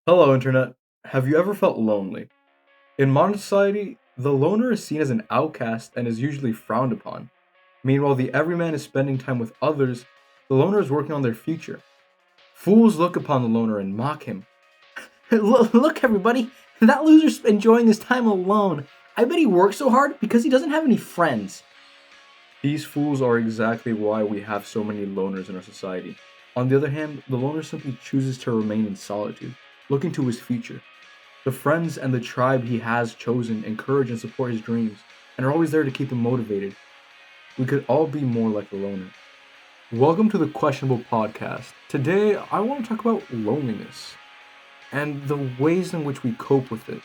Hello, Internet. Have you ever felt lonely? In modern society, the loner is seen as an outcast and is usually frowned upon. Meanwhile, the everyman is spending time with others, the loner is working on their future. Fools look upon the loner and mock him. Look, everybody, that loser's enjoying his time alone. I bet he works so hard because he doesn't have any friends. These fools are exactly why we have so many loners in our society. On the other hand, the loner simply chooses to remain in solitude, looking to his future. The friends and the tribe he has chosen encourage and support his dreams, and are always there to keep him motivated. We could all be more like the loner. Welcome to the Questionable Podcast. Today, I want to talk about loneliness and the ways in which we cope with it.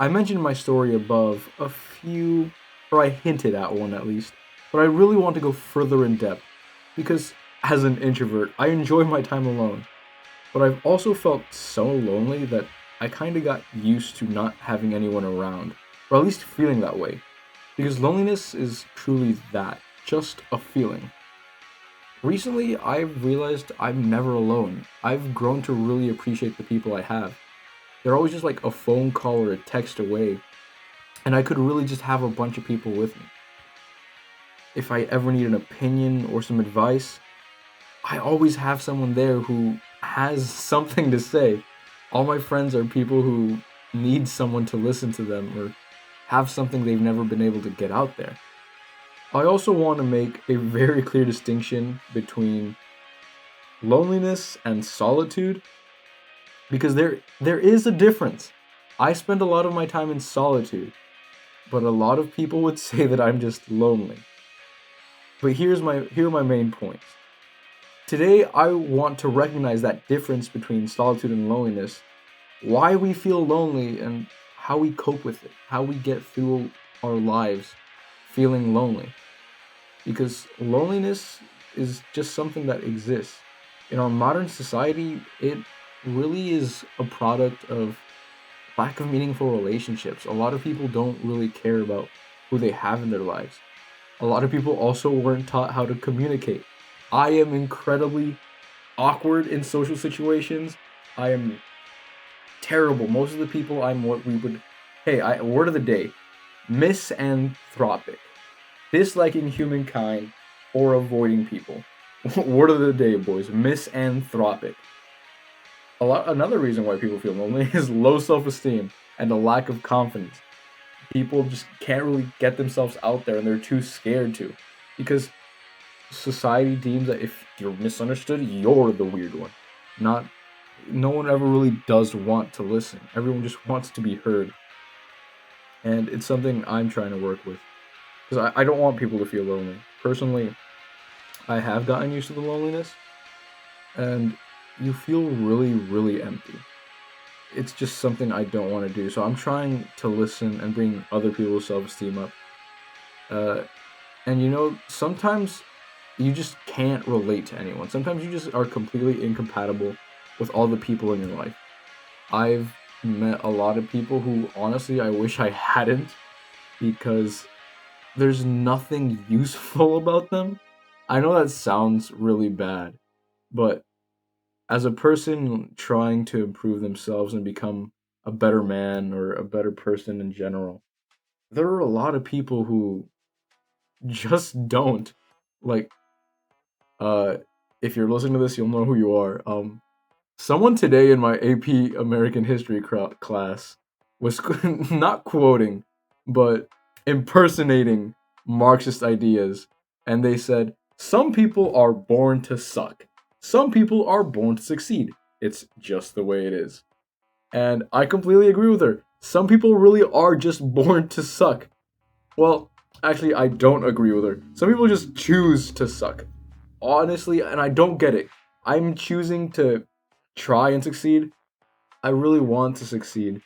I mentioned in my story above a few, or I hinted at one at least, but I really want to go further in depth because as an introvert, I enjoy my time alone. But I've also felt so lonely that I kind of got used to not having anyone around, or at least feeling that way. Because loneliness is truly that, just a feeling. Recently, I've realized I'm never alone. I've grown to really appreciate the people I have. They're always just like a phone call or a text away, and I could really just have a bunch of people with me. If I ever need an opinion or some advice, I always have someone there who has something to say. All my friends are people who need someone to listen to them or have something they've never been able to get out there. I also want to make a very clear distinction between loneliness and solitude because there is a difference. I spend a lot of my time in solitude, but a lot of people would say that I'm just lonely. But here are my main points. Today, I want to recognize that difference between solitude and loneliness, why we feel lonely, and how we cope with it, how we get through our lives feeling lonely. Because loneliness is just something that exists. In our modern society, it really is a product of lack of meaningful relationships. A lot of people don't really care about who they have in their lives. A lot of people also weren't taught how to communicate. I am incredibly awkward in social situations. I am terrible. Most of the people I'm what we would word of the day. Misanthropic. Disliking humankind or avoiding people. Word of the day, boys. Misanthropic. Another reason why people feel lonely is low self-esteem and a lack of confidence. People just can't really get themselves out there and they're too scared to. Because society deems that if you're misunderstood, you're the weird one. Not No one ever really does want to listen. Everyone just wants to be heard. And it's something I'm trying to work with. Because I don't want people to feel lonely. Personally, I have gotten used to the loneliness. And you feel really, really empty. It's just something I don't want to do. So I'm trying to listen and bring other people's self esteem up. Uh, sometimes you just can't relate to anyone. Sometimes you just are completely incompatible with all the people in your life. I've met a lot of people who honestly I wish I hadn't because there's nothing useful about them. I know that sounds really bad, but as a person trying to improve themselves and become a better man or a better person in general, there are a lot of people who just don't. Like, uh, if you're listening to this, you'll know who you are. Someone today in my AP American History class was not quoting, but impersonating Marxist ideas. And they said, some people are born to suck. Some people are born to succeed. It's just the way it is. And I completely agree with her. Some people really are just born to suck. Well, actually, I don't agree with her. Some people just choose to suck. Honestly, and I don't get it. I'm choosing to try and succeed. I really want to succeed.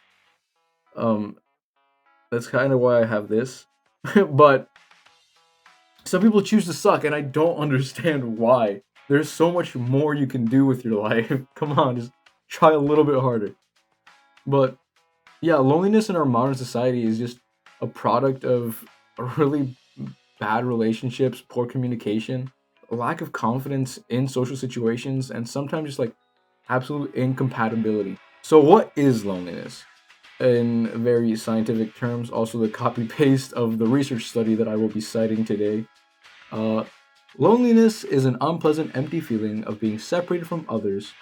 Um, that's kind of why I have this. But some people choose to suck, and I don't understand why. There's so much more you can do with your life. Come on, just try a little bit harder. But yeah, loneliness in our modern society is just a product of really bad relationships, poor communication, a lack of confidence in social situations, and sometimes just like absolute incompatibility. So, what is loneliness? In very scientific terms, also the copy paste of the research study that I will be citing today. Uh, Loneliness is an unpleasant, empty feeling of being separated from others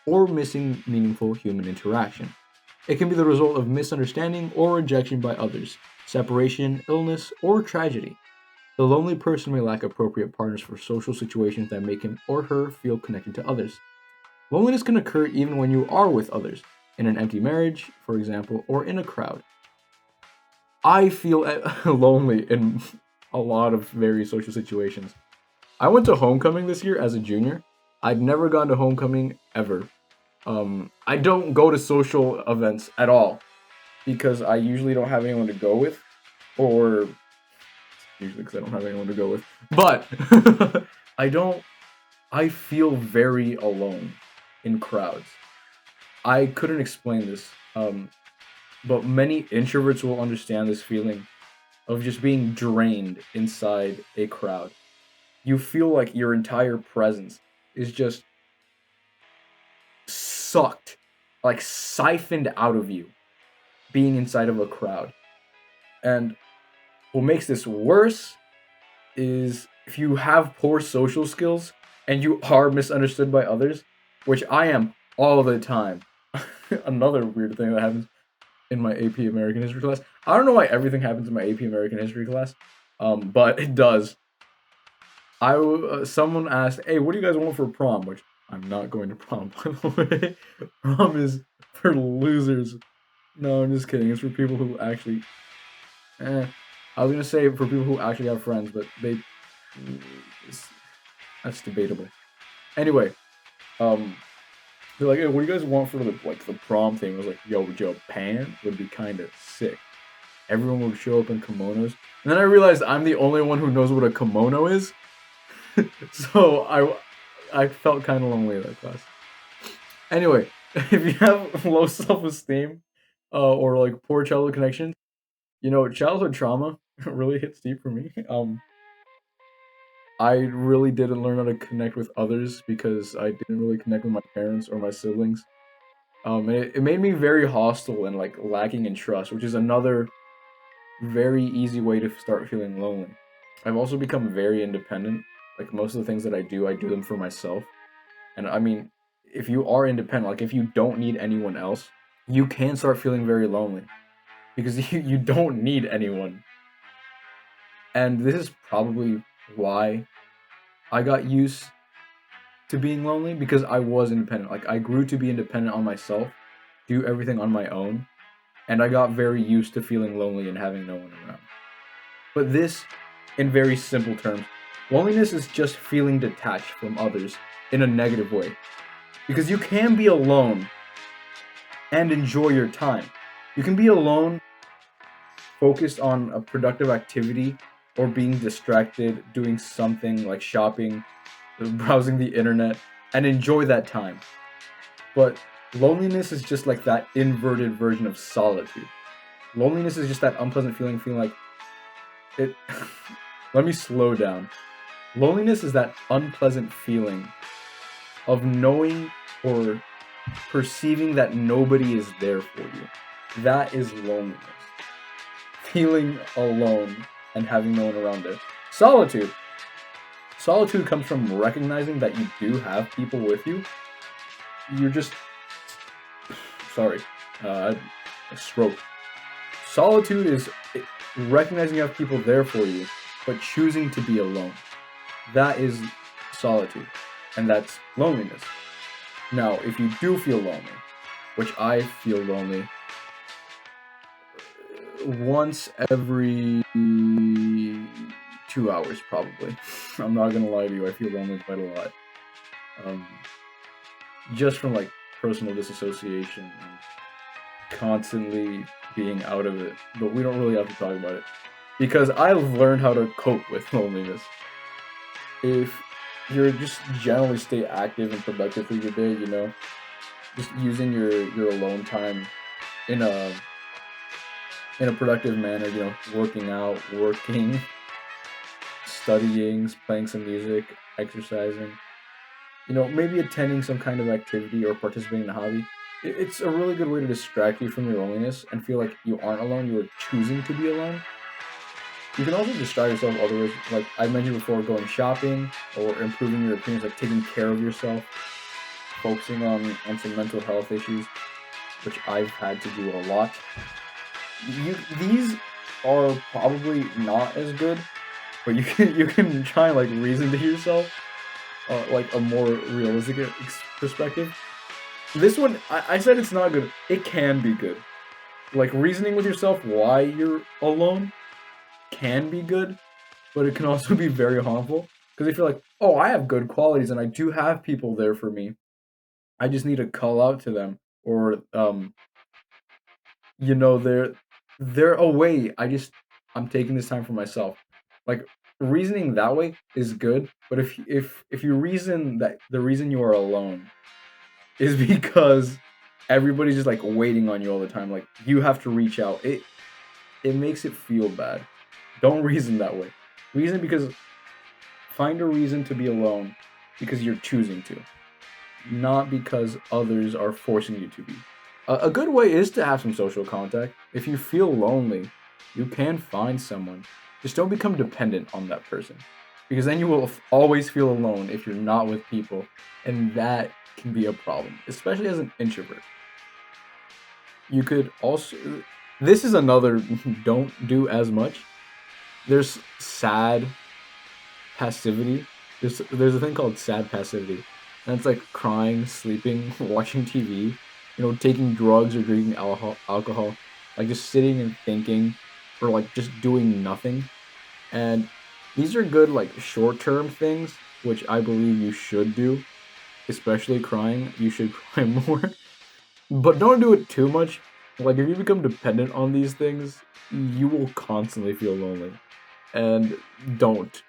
or missing meaningful human interaction. It can be the result of misunderstanding or rejection by others, separation, illness, or tragedy. The lonely person may lack appropriate partners for social situations that make him or her feel connected to others. Loneliness can occur even when you are with others, in an empty marriage, for example, or in a crowd. I feel lonely in a lot of very social situations. I went to homecoming this year as a junior. I'd never gone to homecoming ever. I don't go to social events at all because I usually don't have anyone to go with, or usually because I don't have anyone to go with. But I don't. I feel very alone in crowds. I couldn't explain this, but many introverts will understand this feeling of just being drained inside a crowd. You feel like your entire presence is just sucked, like siphoned out of you, being inside of a crowd. And what makes this worse is if you have poor social skills and you are misunderstood by others, which I am all the time. Another weird thing that happens in my AP American History class. I don't know why everything happens in my AP American History class, but it does. Someone asked, "Hey, what do you guys want for prom?" Which I'm not going to prom, by the way. Prom is for losers. No, I'm just kidding. It's for people who actually. I was gonna say for people who actually have friends, but it's, that's debatable. Anyway, um, they're like, "Hey, what do you guys want for the prom thing?" I was like, "Yo, Japan would be kind of sick. Everyone would show up in kimonos." And then I realized I'm the only one who knows what a kimono is. So I felt kind of lonely in that class. Anyway, if you have low self-esteem, or like poor childhood connections, childhood trauma really hits deep for me. I really didn't learn how to connect with others because I didn't really connect with my parents or my siblings. And it made me very hostile and like lacking in trust, which is another very easy way to start feeling lonely. I've also become very independent. Like most of the things that I do them for myself. And I mean, if you are independent, like if you don't need anyone else, you can start feeling very lonely because you don't need anyone. And this is probably why I got used to being lonely because I was independent. Like I grew to be independent on myself, do everything on my own, and I got very used to feeling lonely and having no one around. But this, in very simple terms, loneliness is just feeling detached from others in a negative way. Because you can be alone and enjoy your time. You can be alone, focused on a productive activity, or being distracted, doing something like shopping, browsing the internet, and enjoy that time. But loneliness is just like that inverted version of solitude. Loneliness is just that unpleasant feeling like it. Let me slow down. Loneliness is that unpleasant feeling of knowing or perceiving that nobody is there for you. That is loneliness. Feeling alone and having no one around there. Solitude. Solitude comes from recognizing that you do have people with you. You're just. Sorry. A stroke. Solitude is recognizing you have people there for you, but choosing to be alone. That is solitude. And that's loneliness. Now, if you do feel lonely, which I feel lonely once every 2 hours, probably. I'm not gonna lie to you, I feel lonely quite a lot. Just from like personal disassociation and constantly being out of it. But we don't really have to talk about it. Because I've learned how to cope with loneliness. If you're just generally stay active and productive through your day, just using your alone time in a productive manner, working out, working, studying, playing some music, exercising, maybe attending some kind of activity or participating in a hobby. It's a really good way to distract you from your loneliness and feel like you aren't alone, you are choosing to be alone. You can also distract yourself other ways, like I mentioned before, going shopping or improving your appearance, like taking care of yourself, focusing on some mental health issues, which I've had to do a lot. These are probably not as good, but you can try and like reason to yourself like a more realistic perspective. This one, I said it's not good. It can be good. Like reasoning with yourself why you're alone can be good, but it can also be very harmful. Because if you're like, oh, I have good qualities and I do have people there for me, I just need to call out to them, or they're away. I'm taking this time for myself. Like reasoning that way is good, but if you reason that the reason you are alone is because everybody's just like waiting on you all the time, like you have to reach out, it makes it feel bad. Don't reason that way. Reason because find a reason to be alone because you're choosing to, not because others are forcing you to be. A good way is to have some social contact. If you feel lonely, you can find someone. Just don't become dependent on that person. Because then you will always feel alone if you're not with people. And that can be a problem, especially as an introvert. You could also. This is another don't do as much. There's sad passivity. There's a thing called sad passivity. And it's like crying, sleeping, watching TV, taking drugs or drinking alcohol, like just sitting and thinking, or like just doing nothing. And these are good like short-term things, which I believe you should do, especially crying. You should cry more, but don't do it too much. Like if you become dependent on these things, you will constantly feel lonely. And don't.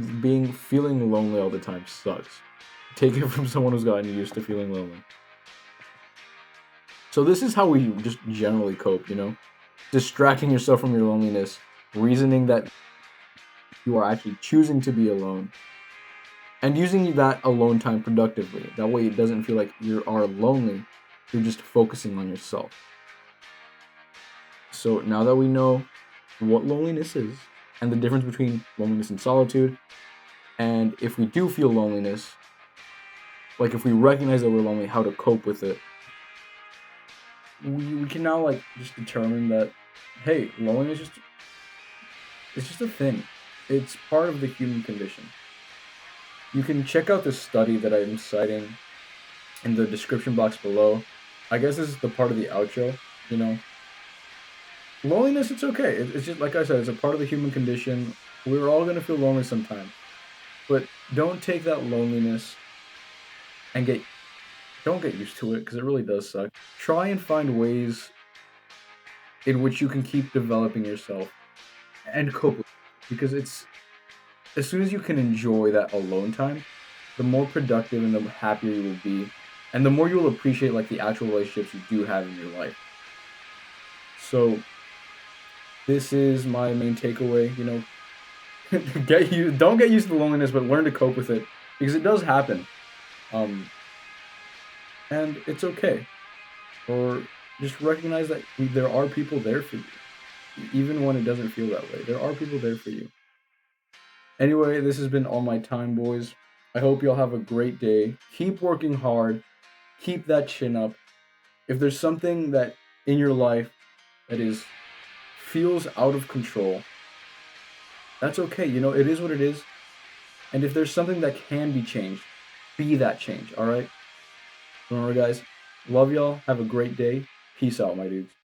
Feeling lonely all the time sucks. Take it from someone who's gotten used to feeling lonely. So this is how we just generally cope. Distracting yourself from your loneliness, reasoning that you are actually choosing to be alone, and using that alone time productively. That way it doesn't feel like you are lonely, you're just focusing on yourself. So now that we know what loneliness is, and the difference between loneliness and solitude, and if we do feel loneliness, like if we recognize that we're lonely, how to cope with it, we can now like just determine that, hey, loneliness it's just a thing. It's part of the human condition. You can check out the study that I'm citing in the description box below. I guess this is the part of the outro. You know, loneliness, it's okay. It's just like I said, it's a part of the human condition. We're all gonna feel lonely sometime, but don't take that loneliness and don't get used to it because it really does suck. Try and find ways in which you can keep developing yourself and cope with it, because it's as soon as you can enjoy that alone time, the more productive and the happier you will be, and the more you will appreciate like the actual relationships you do have in your life. So this is my main takeaway. Don't get used to the loneliness, but learn to cope with it because it does happen, um, and it's okay. Or just recognize that there are people there for you, even when it doesn't feel that way. There are people there for you. Anyway, this has been All My Time, boys. I hope y'all have a great day. Keep working hard. Keep that chin up. If there's something that in your life that feels out of control, that's okay. It is what it is. And if there's something that can be changed, be that change, all right? Remember, guys, love y'all. Have a great day. Peace out, my dudes.